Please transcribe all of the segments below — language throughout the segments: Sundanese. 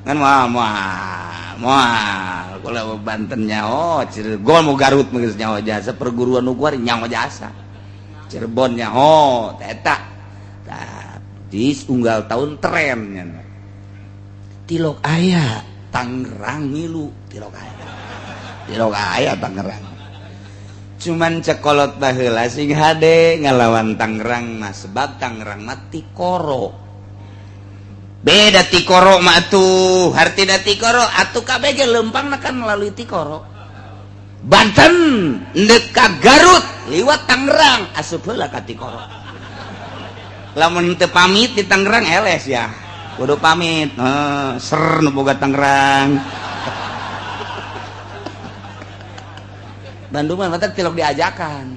kan moal kalau Banten nyaho Cirebon mau Garut mah nyaho jasa perguruan nukuar nyaho jasa Cirebon nyaho eta di unggal tahun trennya tilok aya Tangerang ngilu tilok aya Tangerang cuman cekolot baheula sing hade ngalawan Tangerang mah sebab Tangerang mah tikoro beda tikoro mah atuh hartina tikoro atuh kabeh ge lempang kan melalui tikoro Banten neuk ka Garut liwat Tangerang asup heula ka tikoro lamun teu pamit di Tangerang eles ya kudu pamit ser nu boga Tangerang Bandung mah mata tilok diajakan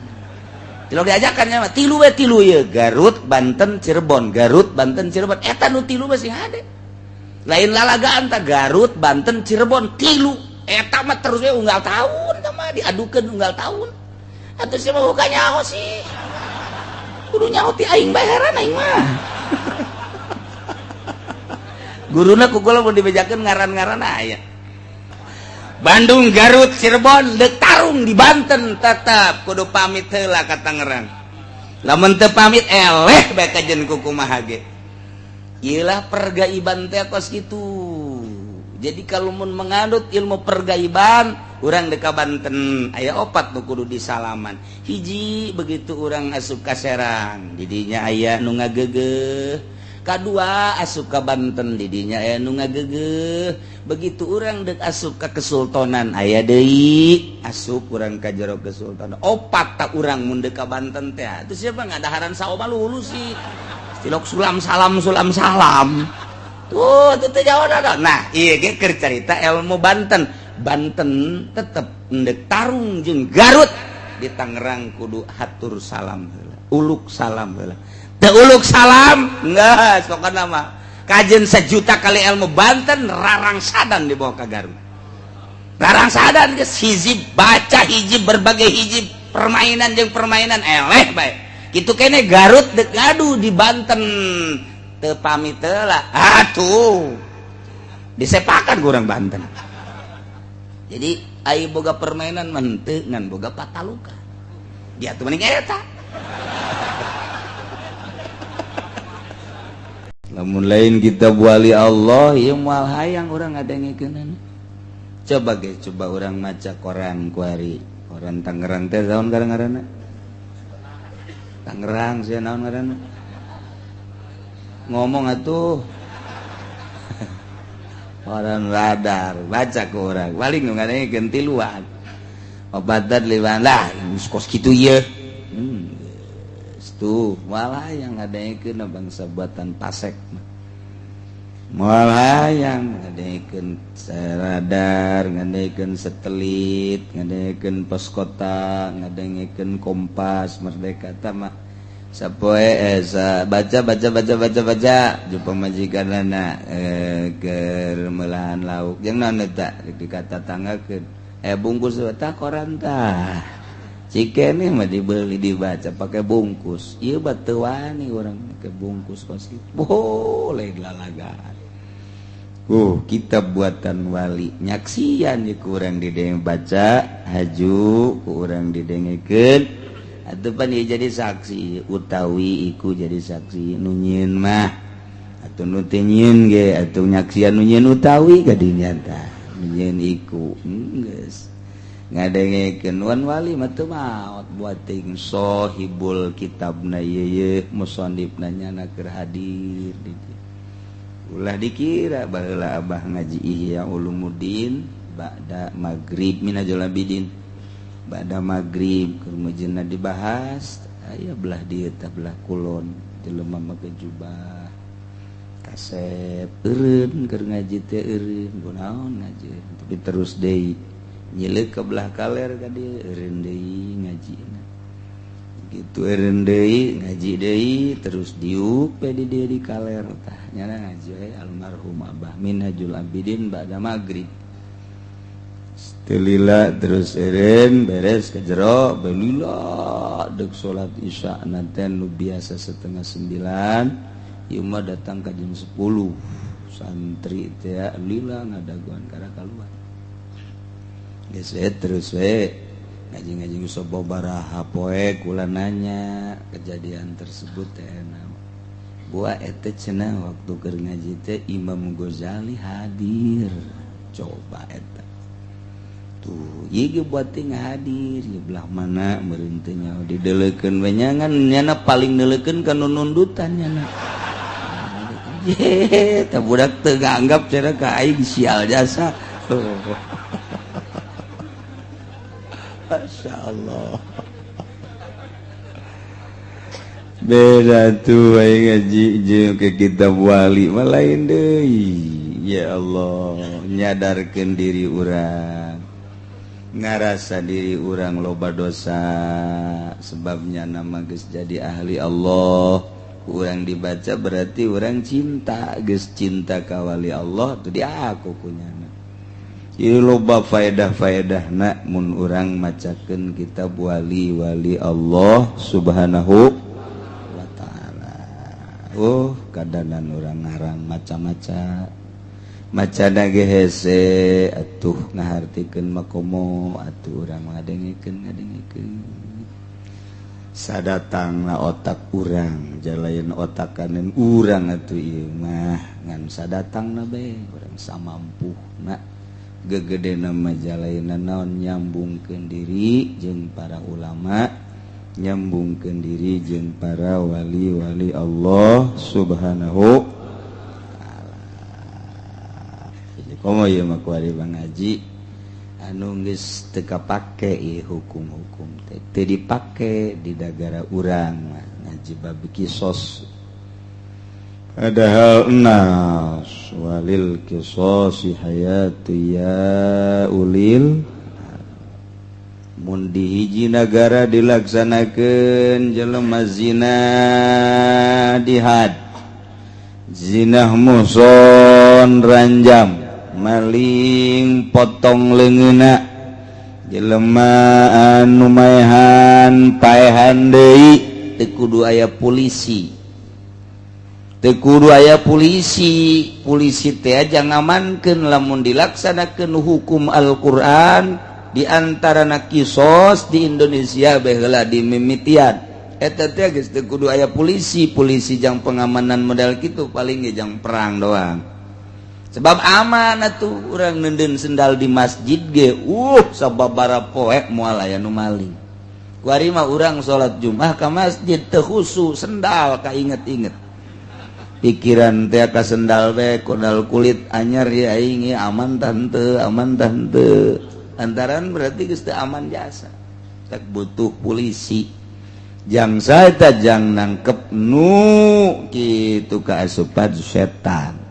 nya mah tilu ya Garut Banten Cirebon Garut Banten Cirebon eta nu tilu mah sing hade lain lalagaan tah Garut Banten Cirebon tilu eta mah terus we unggal tahun tah mah diadukeun unggal tahun atuh sia mah buka nyaho sih kudu nyaho ti aing bayaran aing mah guruna kukula mun dibejakeun ngaran-ngaran aya Bandung, Garut, Cirebon, deuk tarung di Banten tetep kudu pamit heula ka Tangerang. Lamun teu pamit eleh bae kajen kumaha ge. Ieu lah pergaiban teh kos kitu. Jadi kalau mun menganut ilmu pergaiban, urang deuk ka Banten aya 4 nu kudu disalaman. Hiji begitu urang asup ka Serang, didinya aya nu ngageugeuh. Kadua asup ka Banten didinya aya nu ngageugeuh. Begitu urang deuk asup ka Kesultanan aya deui asup urang ka jero Kesultanan 4 tak urang mun deuk ka Banten teh atuh siapa ngadaharan saoma lulus sih tilok sulam salam tuh teh jawaban nah ieu ge keur carita ilmu Banten tetep deuk tarung jeung Garut di Tangerang kudu hatur salam heula uluk salam heula teu uluk salam geus pokona mah kajen 1 juta kali ilmu Banten rarang sadan dibawa ke Garut rarang sadan geus hiji baca hiji berbagai hiji permainan jeung permainan eleh bae kitu kene Garut deuk ngadu di Banten teu pamit heula atuh disepakan kurang Banten jadi aya boga permainan mah teu ngan boga pataluka dia tuh mending eta lamun lain kita wali Allah ieu moal hayang urang ngadengikeun coba urang maca koran kuari koran Tangerang teh naon ngaranna Tangerang sia naon ngaranna ngomong atuh koran Radar baca ku urang paling nu ngadengikeun tiluan obatan liwan lah kos kitu ieu tuh malah yang ngadengkeun bangsa buatan Pasek malah yang ngadengkeun radar ngadengkeun satelit ngadengkeun pos kota ngadengkeun Kompas Merdeka tah mah sapoe baca jumpa majikanana keur meulahan lauk jeung naon eta dikata tanggakeun bungkus tah koran tah cikene mah dibeli dibaca pakai bungkus ieu teu wani urang pakai bungkus kos kitu boleh lalagaan kitab buatan wali nyaksian di kurang didenge baca haju kurang didengekeun atuh pan ieu jadi saksi utawi iku jadi saksi nu nyieun mah atuh nu teu nyieun ge atuh nyaksian nu nyieun utawi kadinya tah nu nyieun iku geus ngadengekeun wan wali mah teu maot buat ting sohibul kitabna ieu musannifna nyana keur hadir di dieu ulah dikira baheula abah ngaji Ihya Ulumuddin ba'da maghrib minajul abidin ba'da maghrib keur meujeunna dibahas aya belah dieu tah belah kulon jelema make jubah kasep eureun keur ngaji teh eureun kunaon ngaji tapi terus deui nyileuk ke belah kaler ka dieu eureun deui ngajina gitu eureun deui ngaji deui terus diuk pe di dieu di kaler tah nyana ngaji we almarhum Abah Minhajul Abidin ba'da maghrib telila terus eureun beres ka jero belila deuk salat isya nanten nu biasa 8:30 ieu mah datang ka jam 10 santri teh lila ngadaguan karena keluar geus terus we ngaji-ngaji sababaraha poe kula nanya kejadian tersebut teh gua eta cenah waktu keur ngaji teh Imam Ghazali hadir coba eta tuh ieu buat teh hadir di belah mana meureun teh nyaho dideulekeun we nyangan nyana paling neulekeun ka nundutan nyana ye tah budak teu nganggap cenah ka aing sial jasa Masya Allah beda tuh aing ngaji jeung ke kitab wali mah lain deui ya Allah nyadarkeun diri urang ngarasa diri urang loba dosa sebabnya nama geus jadi ahli Allah urang dibaca berarti urang cinta geus cinta ka wali Allah tuh diaku kunyana ieu loba faedah-faedahna mun urang macakeun kitab wali-wali Allah subhanahu wa ta'ala kadanan urang ngarang maca-maca macana ge hese atuh ngahartikeun makomo atuh urang ngadengikeun sadatangna otak urang jalayeun otakaneun urang atuh ieu mah ngan sadatangna bae urang samampuhna gegedena mah jalayeunna naon nyambungkeun diri jeung para ulama nyambungkeun diri jeung para wali-wali Allah subhanahu komo ieu mah kuari ngaji anu geus teu kapake ieu hukum-hukum teh dipake di negara urang mah ngaji bab kisos padahal nas walil qisasi hayatu ya ulil mun di hiji nagara dilaksanakeun jelema zina dihad zinah muson ranjam maling potong leungeuna jelema anu maehan paehan deui teu kudu aya polisi polisi teh aja ngamankeun lamun dilaksanakeun hukum Al-Qur'an di antarana kisos di Indonesia bae heula di mimitian eta teh geus teu kudu aya polisi jang pengamanan modal kitu paling ge jang perang doang sebab aman atuh urang neudeun sendal di masjid ge sababaraha poe moal aya nu maling kuari mah urang salat Jumat ka masjid teu khusu sendal kainget-inget pikiran teh ka sendal we kodal kulit anyar ya aing aman tante antaran berarti geus teu aman jasa tak butuh polisi jang saeta jang nangkep nu kitu kaasupan setan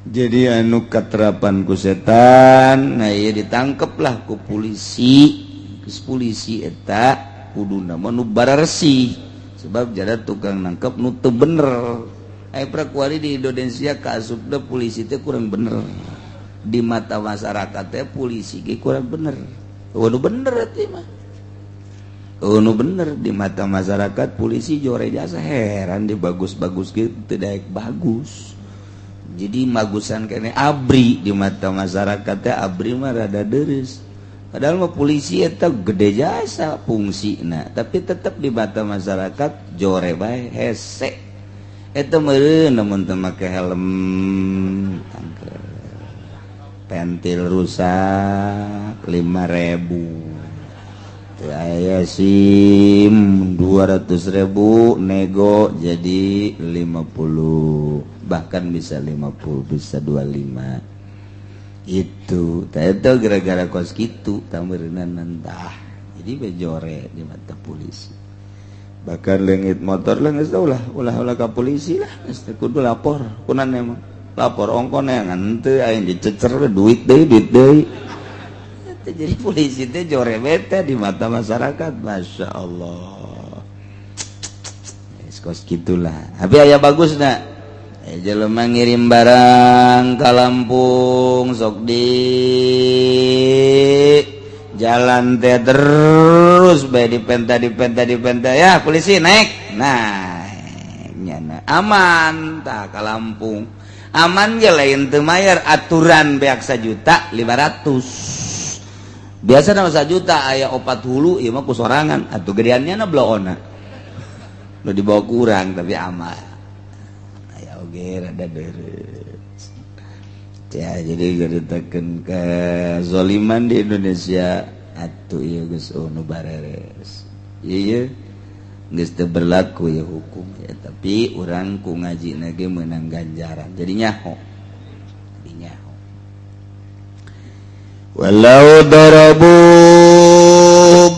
jadi anu katerapan ku setan nah ieu ditangkeplah ku polisi geus polisi eta kuduna mah nu bararsi sebab jada tukang nangkep nu teu bener aya prakuari di Indonesia kaasupna polisi teh kurang bener di mata masyarakat teh polisi ge kurang bener nu bener atuh mah nu bener di mata masyarakat polisi jore jasa heran di bagus-bagus gitu teu daek bagus jadi magusan kene abri di mata masyarakat teh abri mah rada deres padahal mah polisi eta gede jasa fungsina tapi tetep di mata masyarakat jore bae hese eta meureun namun teu make helm tangkeur pentil rusak 5.000 teu aya SIM 200.000 nego jadi 50 bahkan bisa 50 bisa 25 itu eta gara-gara kos kitu tameureunna nentah jadi bejore di mata polisi bahkan leungit motor geus ulah ka polisi lah geus kudu lapor kunaon emang lapor ongkona ngan teu aya dicecer duit deui jadi polisi teh jore bete di mata masyarakat Masya Allah kos gitulah tapi aya bagusna jelema ngirim barang ka Lampung sok di jalan teh terus bae dipenta ya polisi naik nah nyana aman tah ka Lampung aman ge lain teu mayar aturan beak 1 juta 500 biasa nama 1 juta aya 4 hulu ieu mah ku sorangan atuh gedeannya na bloona nu dibawa kurang tapi aman aya oge rada deres ya jadi geritekeun ke zaliman di Indonesia atuh ieu geus nu bareres ieu geus teu berlaku ya hukum ya tapi urang ku ngajina ge meunang ganjaran jadi nyaho walau darabu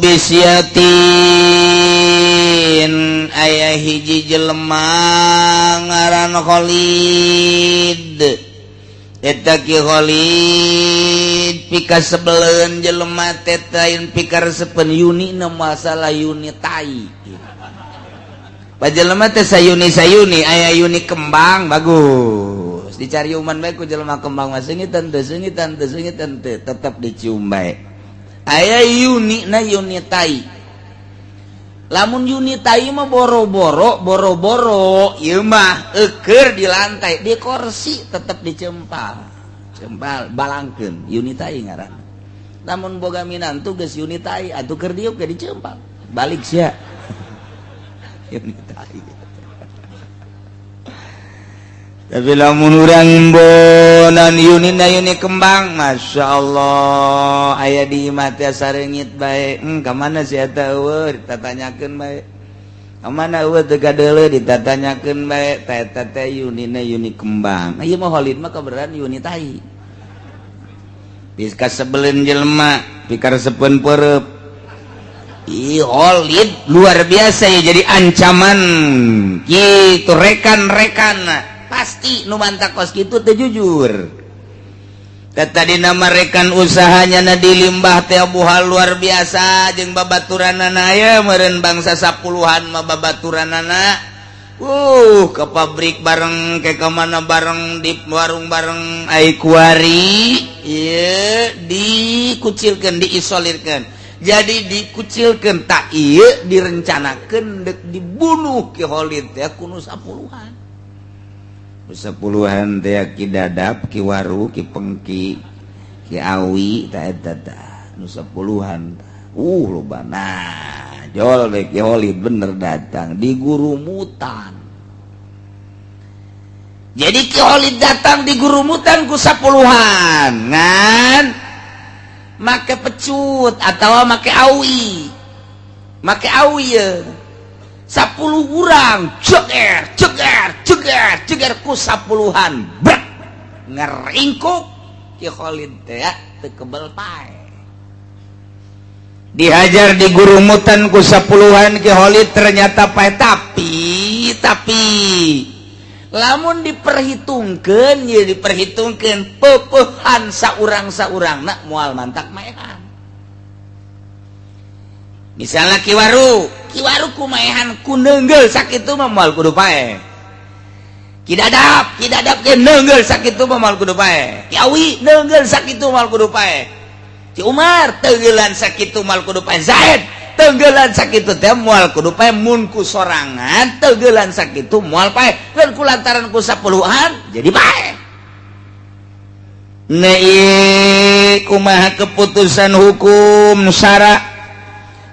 bisyatin aya hiji jelema ngaran Khalid eta ki Khalid pika sebeleun jelema teh lain pikaresepen Yuni na masalah Yuni tai pajelema teh sayuni aya Yuni kembang bagus dicari uman bae ku jelema kembang mah seungitan teu tetep dicium bae aya Yuni na Yuni tai lamun Yuni tai mah boro-boro ieu mah eukeur di lantai di kursi tetep dicempal balangkeun Yuni tai ngaran lamun boga minantu geus Yuni tai atuh keur diuk ge dicempal balik sia Yuni tai tapi lamun urang imbonan Yuni kembang Masya Allah aya di imah teh sareungit bae ka mana si eta eueuh ditatanyakeun bae ka mana eueuh teu gadeuleuh ditatanyakeun bae eta teh Yuni kembang ieu mah Khalid mah kabeneran Yuni tai geus kasebeleun jelema pikaresepeun peureup Khalid luar biasa ya jadi ancaman kitu rekan-rekan pasti nu mantakos kitu teu jujur tadi nama rekan usahanya na di limbah teh buhal luar biasa jeung babaturanana aya meureun bangsa 10-an mah babaturanana ke pabrik bareng ke kemana bareng di warung bareng ai kuari ieu dikucilkeun diisolirkeun jadi dikucilkeun tak ieu direncanakeun dek dibunuh ki Khalid teh kuno 10-an teh ki dadap ki waru ki pengki ki awi eta nu 10-an lobana jol deh ki Khalid bener datang di gurumutan jadi ki Khalid datang di gurumutan ku 10-an ngan make pecut atau make awi ya 10 urang ceger ku 10-an brak ngeringkuk ki Khalid teh teu kebel pae dihajar di gurumutan ku 10-an ki Khalid ternyata pae tapi lamun diperhitungkeun peupehan saurang-saurangna moal mantak maehan misalnya kiwaru kumaehan ku neungeul sakitu mah moal kudu pae ki dadap ge neungeul sakitu mah moal kudu pae ki awi neungeul sakitu moal kudu pae ki Umar teungeulan sakitu moal kudu pae Zaid teungeulan sakitu teh moal kudu pae mun ku sorangan teungeulan sakitu moal pae dan kulantaran ku 10-an jadi pae ieu kumaha keputusan hukum syara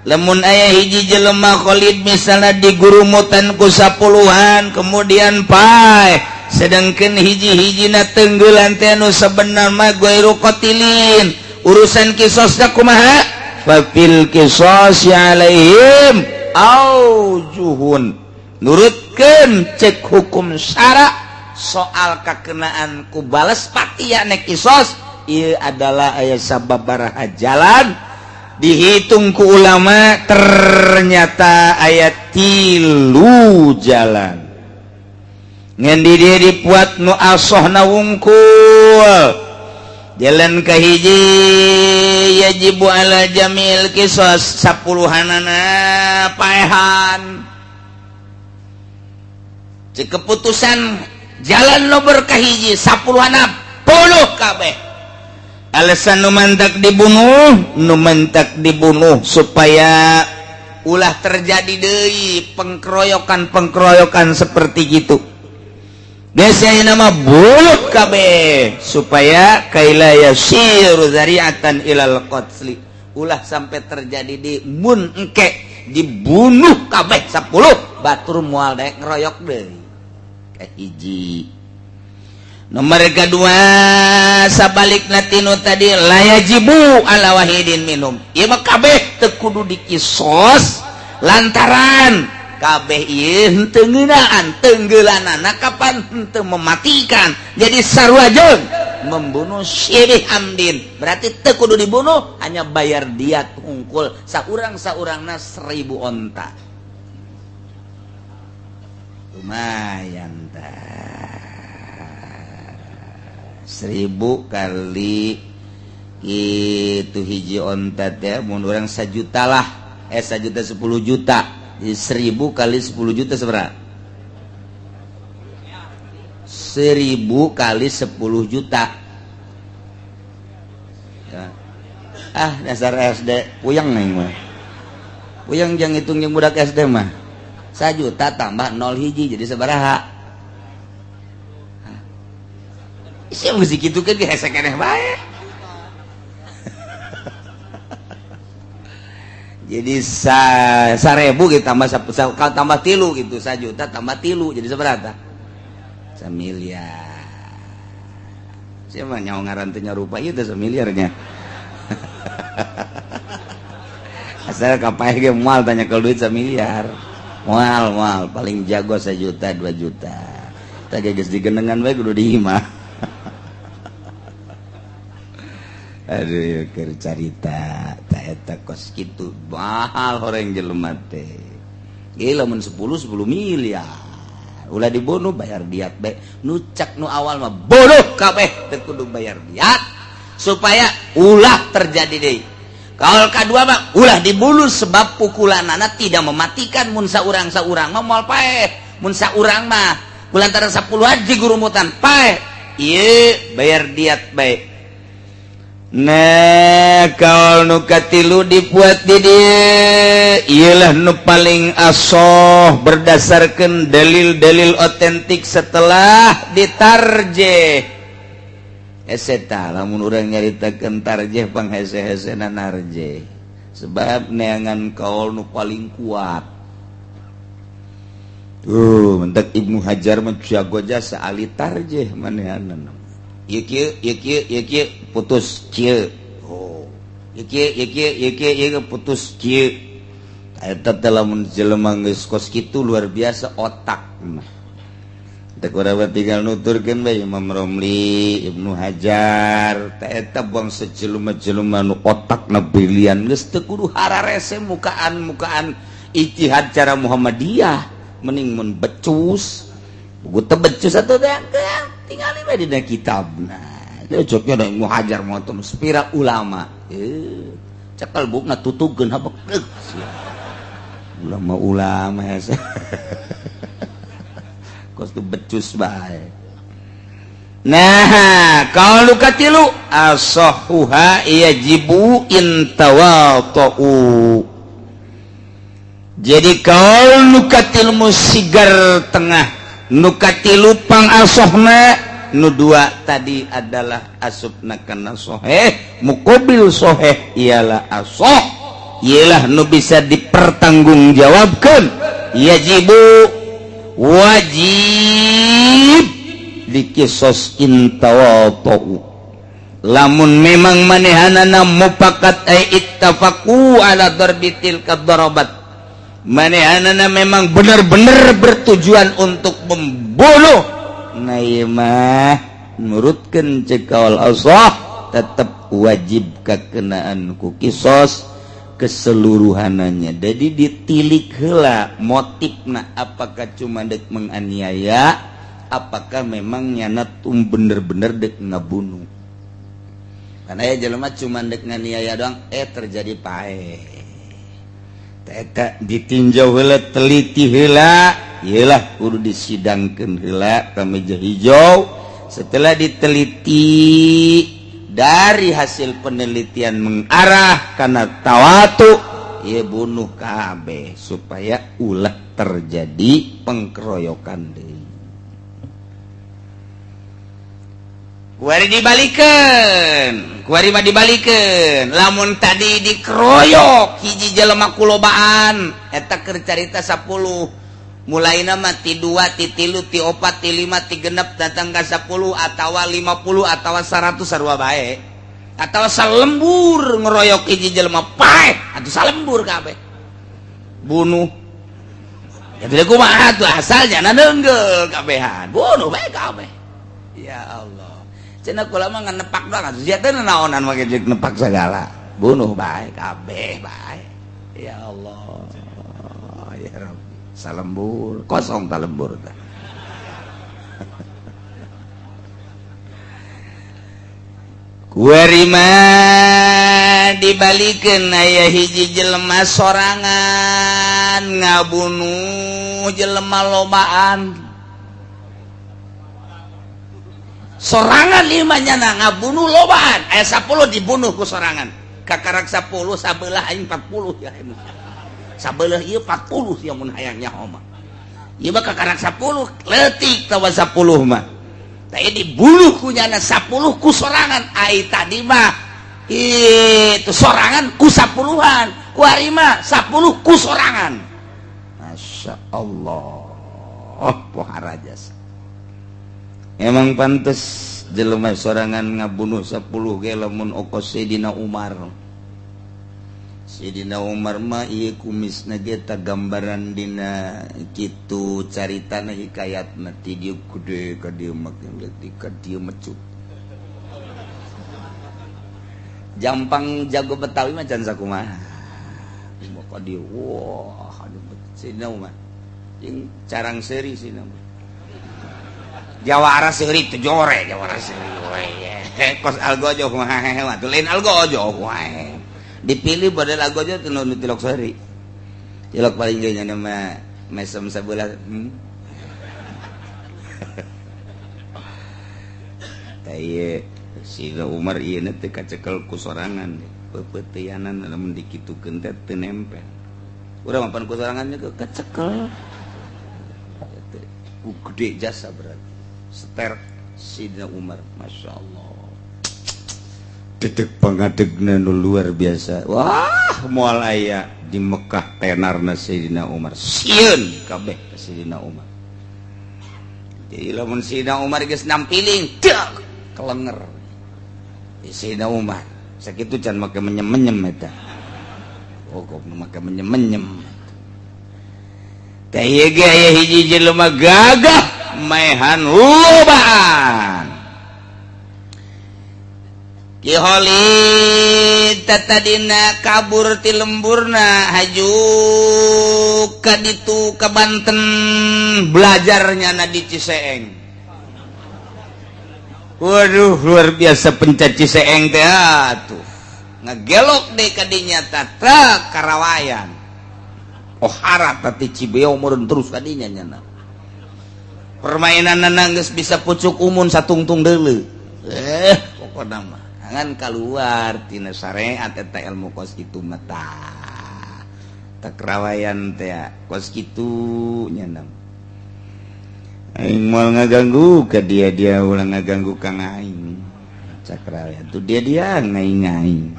lamun aya hiji jelema Khalid misalnya digurumutan ku 10-an kemudian pae sedangkeun hiji-hijina teunggelan teh anu sabenar mah ghairu qatilin urusan qisasna kumaha fafil qisas alaihim aujuhun nurutkeun cek hukum syara soal kakenaan ku bales pati ane qisas ieu adalah aya sababaraha jalan dihitung ku ulama ternyata ayat 3 jalan ngan di dia dipuat nu asohna wungkul jalan kahiji yajibu ala jamil qisas 10-anana paehan cek keputusan jalan nomor kahiji 10-ana puluh kabeh alasan nu mantak dibunuh supaya ulah terjadi deui pengkeroyokan seperti gitu biasanya nama bulut kabeh supaya kaila yasiru zari'atan ilal qatli ulah sampai terjadi di mun engke dibunuh kabeh 10 batur moal daek ngeroyok deui kahiji. Nomor kedua sabalik latino tadi layajibu ala wahidin minum ieu mah kabeh teu kudu dikisos lantaran kabeh ieu henteu ngeunaan teunggelanana kapan henteu mematikan jadi sarua jeung membunuh syirih amdin berarti teu kudu dibunuh hanya bayar diat hungkul saurang-saurangna 1000 onta lumayan tah 1000 kali itu hiji onta teh mun urang 1 juta lah 1 juta 10 juta jadi 1000 kali 10 juta seberapa 1000 kali 10 juta ya. Dasar SD puyeng nih mah puyeng jang hitung yang budak SD mah 1 juta tambah 0 hiji jadi sabaraha isi musik itu kan gehesek eneh bae jadi 1000 gitu tambah 3 gitu 1 juta tambah 3 jadi seberapa 1 miliar siapa nyawa ngarantunya rupa itu 1 miliarnya asal kapai ge moal tanya kalau duit 1 miliar moal paling jago 1 juta 2 juta tak geus digenengan bae kudu diimah aduh keur carita ta eta kos kitu mahal horeng jelema teh ieu lamun 10 miliar ulah dibunuh bayar diat bae nu cak nu awal mah bodoh kabeh teu kudu bayar diat supaya ulah terjadi deui kaul kadua mah ulah dibunuh sebab pukulanana tidak mematikan mun saurang-saurang mah moal paeh mun saurang mah kulantaran 10 haji gurumutan paeh ieu bayar diat bae. Nah kaul nu katilu dibuat di dieu ialah nu paling asoh berdasarkan dalil-dalil otentik setelah ditarjeh eseta lamun urang nyaritakeun tarjeh panghese-hesena narjeh sebab neangan kaul nu paling kuat tuh mentek Ibnu Hajar mah jago jasa ahli tarjeh manehanna ieu kieu putus kieu oh ieu kieu putus kieu eta teh lamun jelema geus kos kitu luar biasa otak mah teh urang tinggal nuturkeun bae Imam Romli Ibnu Hajar teh eta bangsa jelema-jelema nu otakna brilian geus teu kudu hararese mukaan ijtihad cara Muhammadiyah mending mun becus buku teh becus atuh teh tinggalin bae dina kitabna joknya da Ibnu Hajar motom spira ulama cekal bukna tutugkeun habek ulama hese kos tu becus bae nah kalau katilu asahuha yajibu intawatu jadi kalau nukatil musigar tengah nukatilu pang asohna nu dua tadi adalah asupna kana soheh muqabil soheh ialah asoh ialah nu bisa dipertanggungjawabkeun yajibu wajib dikisos intawatu lamun memang manehanana mupakat ay ittafaqu ala darbitil kadarabat manehanana memang benar-benar bertujuan untuk membunuh nah ieu mah nurutkeun cekaul Allah tetap wajib kakenaan ku kisos keseluruhannya jadi ditilik heula motifna apakah cuma dek menganiaya apakah memang nyana bener-bener dek ngabunuh karena ya jelema cuma dek nganiaya doang terjadi pae eta ditinjau heula teliti heula iyalah kudu disidangkeun heula ka meja hijau setelah diteliti dari hasil penelitian mengarah kana tawatu ieu bunuh kabeh supaya ulah terjadi pengkeroyokan deui dibalikan lamun tadi dikeroyok hiji jelema kulobaan eta keur carita 10 mulai nama ti 2 ti 3 ti 4 ti 5 ti 6 datang ka 10 atawa 50 atawa 100 sarua bae atawa salembur ngeroyok hiji jelema paeh atuh salembur kabeh bunuh ya teh kumaha atuh asalnya neunggel kabehan bunuh bae kabeh ya Allah cenah kula mah ngenepak doang atuh sia teh naonan make jeung nepak segala bunuh bae kabeh bae ya Allah ya Rabbi salembur kosong talembur teh kuarima dibalikeun aya hiji jelema sorangan ngabunuh jelema lobaan sorangan limanya ngabunuh lobaan aya 10 dibunuh ku sorangan kakarak 10 sabelah aing 40 ya sabelah ieu 40 sia mun hayang nyaho mah ieu mah kakarak 10 leutik tawa 10 mah teh dibunuh ku nyana 10 ku sorangan ai tadi mah itu sorangan ku 10-an ku ari mah 10 ku sorangan Masya Allah pohara jasa emang pantes jelema sorangan ngabunuh 10 ge lamun okos Sayyidina Umar Sayyidina Umar mah ieu kumisna ge ta gambaran dina kitu caritana hikayatna ti dieu gede ka dieu makin leutik ka dieu mecut jampang jago Betawi mah can sakumaha ka dieu wah aduh Sayyidina Umar jeung carang seuri Sayyidina Umar Jawara seuri teh jore Jawara seuri we kos algojo kumaha atuh lain algojo wae dipilih pada lagu aja tuh nu tilok sehari tilok paling gaya nama mesem sebelah tapi si Umar iya nanti kacekel kusorangan pepetianan namun dikitukeun teh teu nempel urang mapan kusorangannya ke kacekel ku gede jasa berarti seter Sayyidina Umar Masya Allah detik pangadegna nu luar biasa wah moal aya di Mekah tenarna Sayyidina Umar sieun kabeh Sayyidina Umar jadi lamun Sayyidina Umar geus nampiling dak kelenger di Sayyidina Umar sakitu can make menyem-menyem eta oh kok make menyem-menyem teh ieu ge aya hiji jelema gagah maehan lobaan Kiholi tatadina kabur ti lemburna haju ka ditu ka Banten belajarnya na di Ciseeng. Waduh luar biasa pencat Ciseeng teh atuh. Ngagelok deh kadinya tata Karawayan. Oh harap tati Cibeo meureun terus kadinya nyana. Permainanna geus bisa pucuk umun satungtung deuleu. Pokona mah jangan keluar tina syariat eta ilmu kos kitu mata tak rawayan teh kos kitu nyanam aing moal ngaganggu ka dia ulang ngaganggu kang aing cak rawayan tuh dia ngaing-ngaing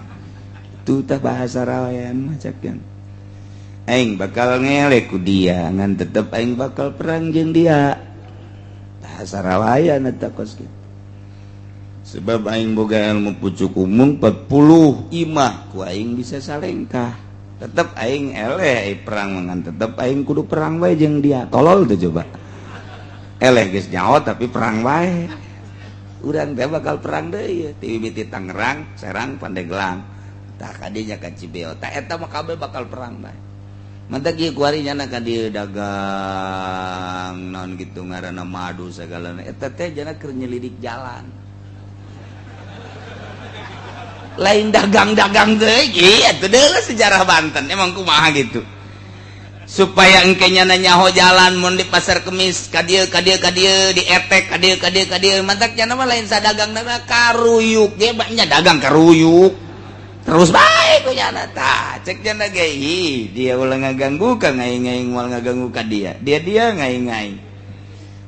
itu tah bahasa rawayan mah cakeun aing bakal ngelek ku dia ngan tetep aing bakal perang jeung dia bahasa rawayan eta kos kitu sebab aing boga ilmu pucuk umum 40 imah ku aing bisa salengkah tetep aing eleh perang mangan tetep aing kudu perang wae jeung dia tolol tuh coba eleh geus nyaho tapi perang wae urang teh bakal perang deui ti mimiti Tangerang Serang Pandeglang tah kadinya ka Cibeo tah eta mah kabeh bakal perang bae mantap ieu ku ari nyana ka dieu dagang naon kitu ngaranna madu sagalana eta teh jana keur nyelidik jalan lain dagang-dagang deui ieu teh deuleu sejarah Banten emang kumaha gitu supaya engkenya nyaho jalan mun di pasar Kemis ka dieu di etek ka dieu mantak cenah mah lain sadagang-dagang karuyuk ge nya dagang karuyuk terus bae ku nya tah cek cenah ge dia ulah ngaganggu ka ngaing-ngaing moal ngaganggu ka dia ngaing-ngaing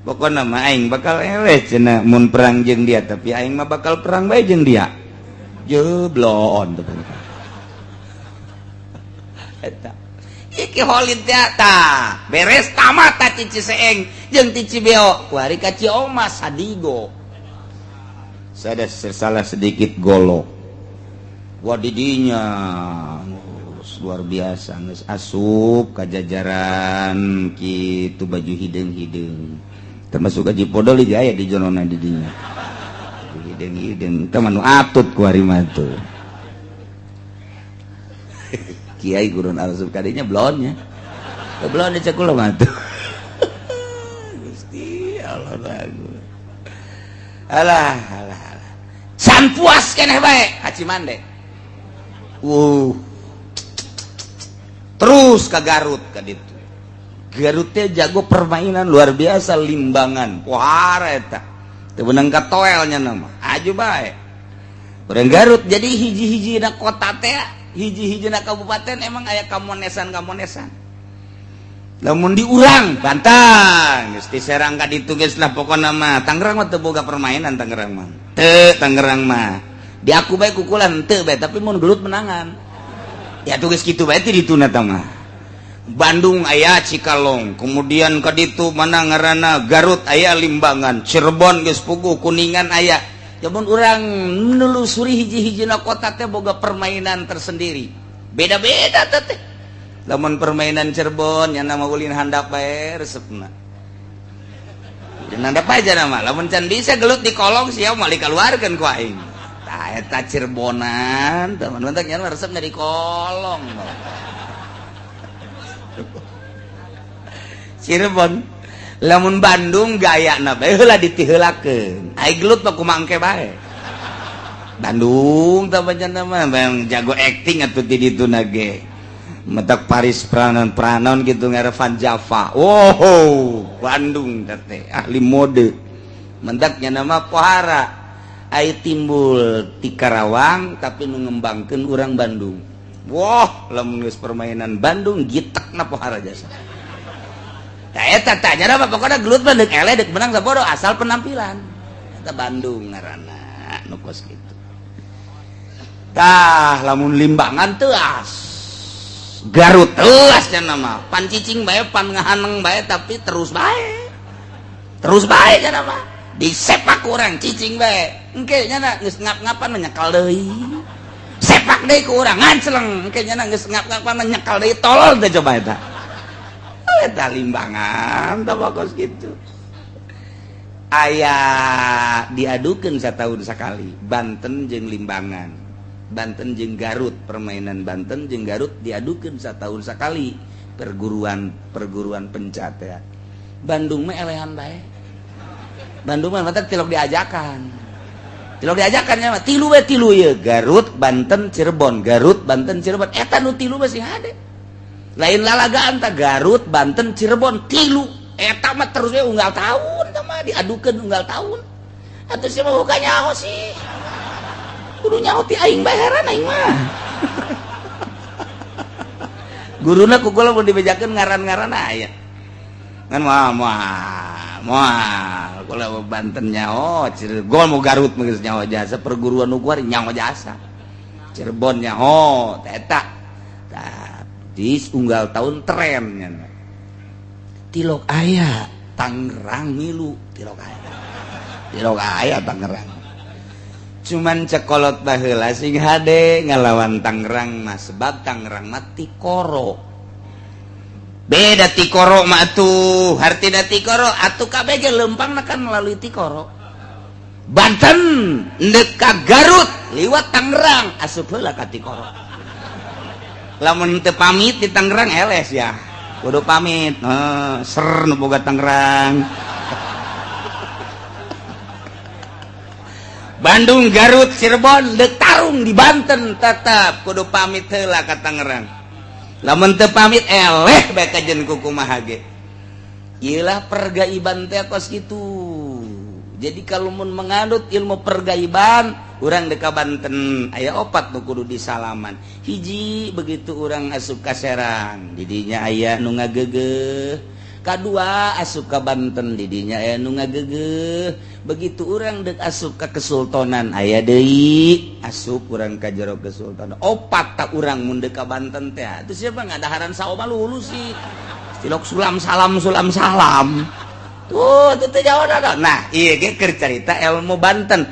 pokoknya mah aing bakal eleh cenah mun perang jeung dia, tapi aing mah bakal perang bae jeung dia. Jeblon teh. Eta. Iki holid teh beres tamat ta Cici Seeng jeung Cici Beo, kuari ka Cioma Sadigo. Saya salah sedikit golo. Wah didinya luar biasa geus asup ka jajaran kitu baju hideung-hideung. Termasuk Haji Podol ieu aya di jonona didinya. Hideung-hideung teh manu atut ku ari mah tuh. Kiai gurun asup kadinya blonnya. Blon di cekul mah tuh. Gusti Allah ragu. Alah. San puas keneh bae Haji Mande. Terus ke Garut ka ditu. Garut teh jago permainan luar biasa limbangan. Pohara eta. Teu beunang ka toelnya nama. Aju bae. Urang Garut jadi hiji-hijina kota teh, hiji-hijina kabupaten emang aya kamonesan-kamonesan. Lamun di urang Bantang, geus diserang ka ditu geus lah pokona mah. Tangerang mah teu boga permainan Tangerang mah. Teu Tangerang mah. Di aku bae kukulan teu bae tapi mun gelut menangan. Ya tugas gitu bae ti dituna tah mah. Bandung aya Cikalong, kemudian ka ditu mana ngaranna Garut aya Limbangan, Cirebon geus puguh, Kuningan aya. Jamun urang nelusuri hiji-hijina kota teh boga permainan tersendiri. Beda-beda teh. Lamun permainan Cirebon nya nama ulin handap bae resepna. Handap aja nama, lamun can bisa gelut di kolong sia mah dikaluarkeun ku aing. Tah eta Cirebonan, teman mentek nya resep dari kolong. Cirebon, lamun Bandung gayana bae heula ditiheulakeun. Ai gelut mah kumaha engke bae. Bandung tah pancen mah jago acting atuh ti dituna ge. Metak Paris Pranon gitu ngarevan Java. Oh, Bandung teh ahli mode. Mentaknya nama pohara. Ai timbul ti Karawang tapi nu ngembangkeun urang Bandung. Wah, lamun geus permainan Bandung gitekna pohara jasa. Tah eta tanya apa pokona gelut mah deuk eleh deuk menang sapodo asal penampilan. Eta Bandung ngaranna nu kos kitu. Tah lamun Limbangan teu Garut telas nya nama pan cicing bae pan ngahaneng bae tapi terus bae nya nama disepak urang cicing bae engke nya geus ngap-ngapan nyekal deui sepak deui ku urang ngancleng engke nya geus ngap-ngapan nyekal deui tolol teh coba eta Limbangan tah bagus kitu aya diadukeun sataun sakali Banten jeung Limbangan Banten jeung Garut, permainan Banten jeung Garut diadukeun satahun sakali perguruan pencat ya. Bandung mah elehan bae. Bandung mah mata tilok diajakan. Tilok diajakannya mah tilu we tilu ye Garut, Banten, Cirebon, Garut, Banten, Cirebon. Eta nu tilu mah sing hade. Lain lalagaan tah Garut, Banten, Cirebon tilu. Eta mah terus we unggal tahun tah mah diadukeun unggal tahun. Atuh sia mah buka nyaho sih. Kudu nyaho ti aing bae heran aing mah. Guruna kukula mun dibejakeun ngaran-ngaran aya. Ngan moal kula Banten nyaho, Cirebon mau Garut mah geus nyaho jasa, perguruan nu kuari nyaho jasa. Cirebon nyaho, eta. Tah, dis unggal tahun tren nya. Tilok aya Tangerang milu, tilok aya Tangerang. Cuman cekolot baheula sing hade ngalawan Tangerang mah sebab Tangerang mah Tikoro. Beda Tikoro mah atuh, hartina Tikoro atuh kabeh ge leumpangna kan melalui Tikoro. Banten neuk ka Garut liwat Tangerang asup heula ka Tikoro. Lamun teu pamit di Tangerang eles ya. Kudu pamit. Ser nu boga Tangerang. Bandung, Garut, Cirebon, deuk tarung di Banten tetep kudu pamit heula ka Tangerang. Lamun teu pamit eleh bae kajen ku kumaha ge. Ieu lah pergaiban teh kos kitu. Jadi kalau mun menganut ilmu pergaiban, urang deuk ka Banten aya 4 nu kudu disalaman. Hiji begitu urang asup ka Serang, didinya aya nu ngageugeuh, kedua asup ka Banten didinya aya nu ngagegeh begitu urang dek asup ka Kesultanan aya deui asup urang ka jero Kesultanan opat tak urang mun dek ka Banten teh itu siapa ngadaharan saoma lulus sih silok sulam salam tuh teh jawaban nah ieu ge keur carita ilmu Banten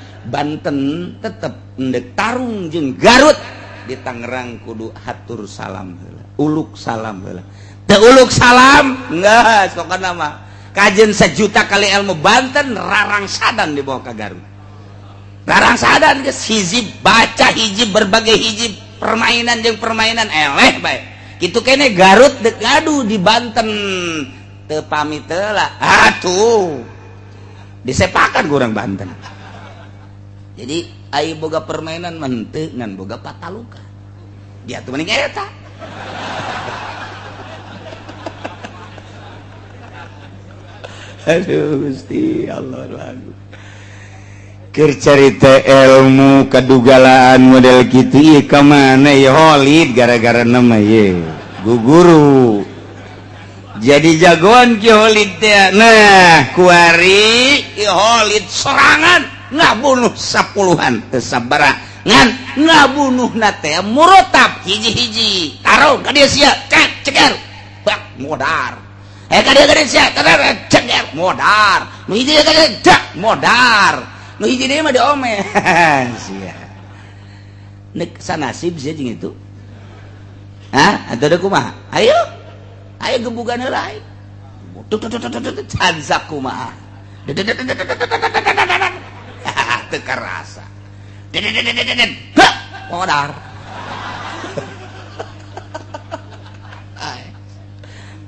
tetep ndek tarung jeung Garut di Tangerang kudu hatur salam heula uluk salam heula teu uluk salam enggak sokana mah kajen 1 juta kali ilmu Banten rarang sadan dibawa ke Garut rarang sadan geus hiji baca hiji berbagai hiji permainan jeung permainan eleh bae kitu kene Garut dek gaduh di Banten teu pamit heula atuh disepakan ku urang Banten jadi ai boga permainan mah henteu ngan boga pataluka dia tuh mending eta aduh Gusti Allah lagu keur carita ilmu kadugalaan model kitu ieu ka mana ya Holid gara-gara nama ye guguru jadi jagoan Ki Holid teh nah kuari Ki Holid serangan ngabunuh 10-an teu sabaraha ngan ngabunuhna teh murotab hiji-hiji taruh ka dieu sia ceker bak modar kadang-kadang sia ceker modar nu hiji kadang dak modar nu hiji deui mah diome sia nek sanasib sia jeung itu atuh da kumaha ayo gebugan heula ayo cansak kumaha teu karasa modar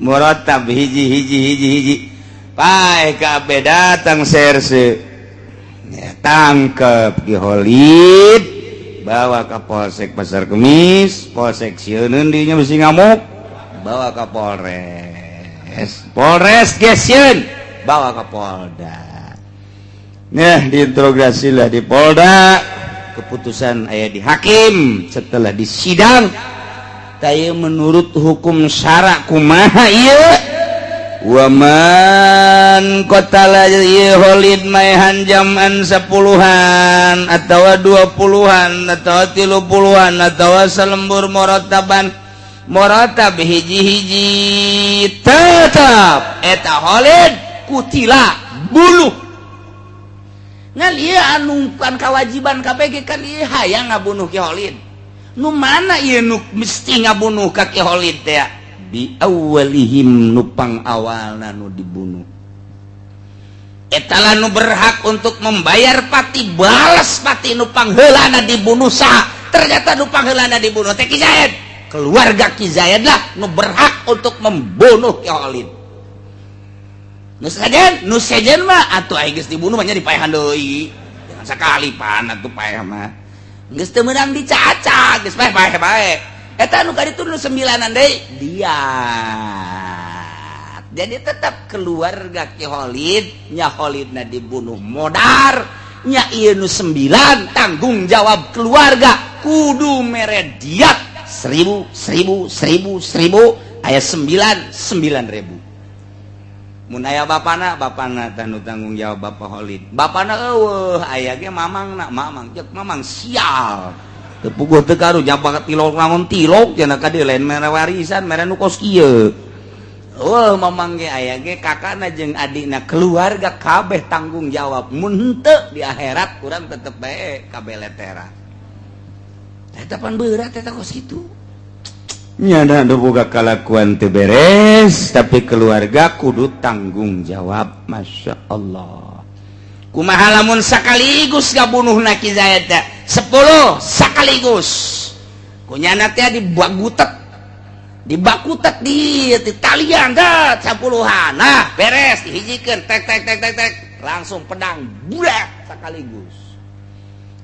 murotab hiji pae kabeh datang serse ya, tangkep Ki Holid bawa ke Polsek Pasar Kemis Polsek sieun dinya bisi ngamuk bawa ke Polres gesieun bawa ke Polda nah diinterogasi lah di Polda keputusan aya di hakim setelah disidang taya menurut hukum syara kumaha ieu wa man qatala Holid maehan jaman 10-an atawa 20-an atawa 30-an atawa salembur muratab hiji-hiji tetap eta Holid kutila buluh ngan ieu anu kan kewajiban KPG kan ieu hayang ngabunuh Ki Holid nu mana ieu nu mesti ngabunuh ka Ki Holid teh di awalihim nupang awalna nu dibunuh eta lah nu berhak untuk membayar pati balas pati nupang heulana dibunuh ternyata nupang heulana dibunuh teh Ki Zayed keluarga Ki Zayed lah nu berhak untuk membunuh Ki Holid nu sejen mah atuh aya geus dibunuh mah nya dipaehan deui jangan sakali pan atuh paeh mah geus teu meunang dicaca geus bae eta anu kaditu nu 9an deui diat jadi tetap keluarga Ki Holid nya Holidna dibunuh modar nya ieu nu 9 tanggung jawab keluarga kudu mere diat 1000 aya 9.000 mun aya bapana teh nu tanggung jawab Bapak Holid bapana eueuh aya ge mamang cek mamang sial teu puguh teu karu jabat tilok namun tilok cenah ka dieu lain mere warisan mere nu kos kieu mamang ge aya ge kakana jeung adina keluarga kabeh tanggung jawab mun henteu di akhirat urang tetep bae kabeleteran eta pan berat eta kos kitu nyana nu boga kalakuan teu beres tapi keluarga kudu tanggung jawab Masya Allah kumaha lamun sakaligus ngabunuhna Ki Zayed 10 sakaligus kunyana teh dibakutet di talian gat 10-an nah beres dihijikeun tek langsung pedang budak sakaligus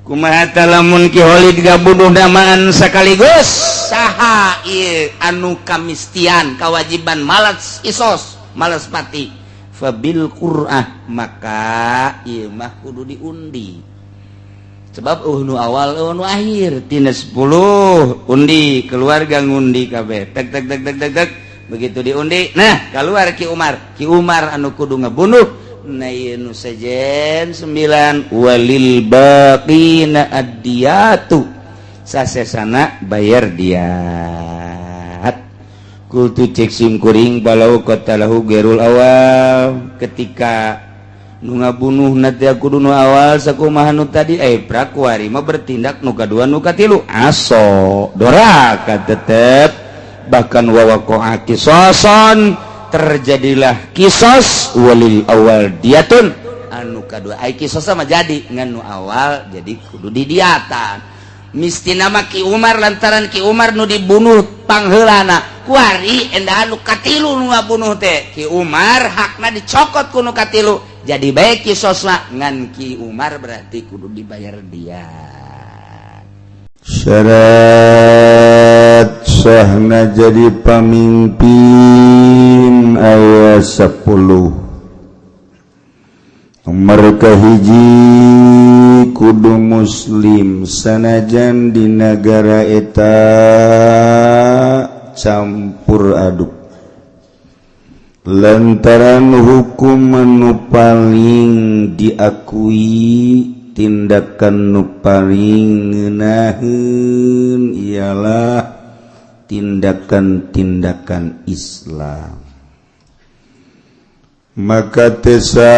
kumaha lamun Ki Holid gabunuh damaan sakaligus saha ieu anu kamistian kawajiban malas isos malas pati fabil qur'ah maka ieu mah kudu diundi sebab nu awal nu akhir tina 10 undi keluarga ngundi kabeh tek begitu diundi nah keluar Ki Umar anu kudu ngabunuh na nu sejen 9 walil baqina ad-diyatu sasesana bayar diat kultu cek sim kuring balau qatalahu gerul awal ketika nu ngabunuh nanti kudu nu awal sakumaha nu tadi prakuari mah bertindak nu kadua nu katilu aso doraka tetep bahkan wawaqa'a qisason terjadilah kisos walil awal diatun anu kadua kisos sama jadi ngan nu awal jadi kudu didiatan mistina mah Ki Umar lantaran Ki Umar nu dibunuh pangheulana kuari endah anu katilu nu ngabunuh teh Ki Umar hakna dicokot ku nu katilu jadi baik kisosna ngan Ki Umar berarti kudu dibayar dia syarat sahna jadi pamimpin ayat 10 nomor kahiji kudu muslim sanajan di negara eta campur aduk lantaran hukum anu paling diakui tindakan nu paling ngeunaheun ialah tindakan-tindakan Islam maka tesa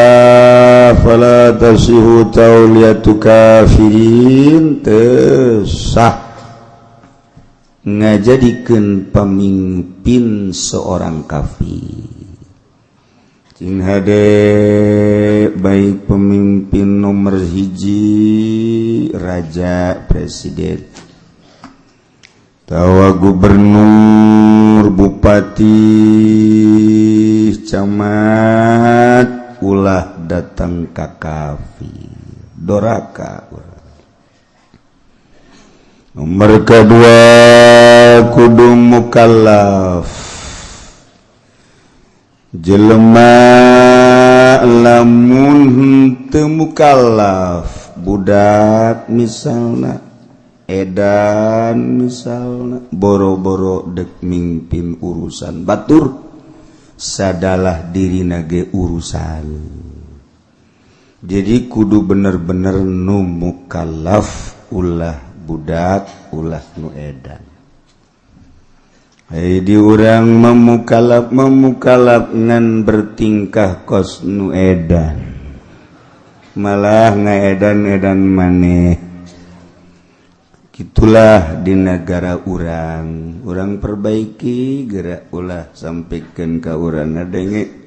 fala tasihu tauliyatu kafirin tesah ngajadikeun pamimpin seorang kafir cing hade baik pemimpin nomor hiji raja presiden tawa gubernur bupati camat ulah datang ka kafir doraka nomor kedua kudu mukallaf jelema lamun teu mukallaf budak misalna edan misalna boro-boro dek mimpin urusan batur sadalah dirina ge urusan jadi kudu bener-bener nu mukallaf ulah budak ulah nu edan di urang memukalap ngan bertingkah kos nu edan malah ngaedan-edan maneh gitulah di negara urang perbaiki gerak ulah sampaikan ka urang ngadenge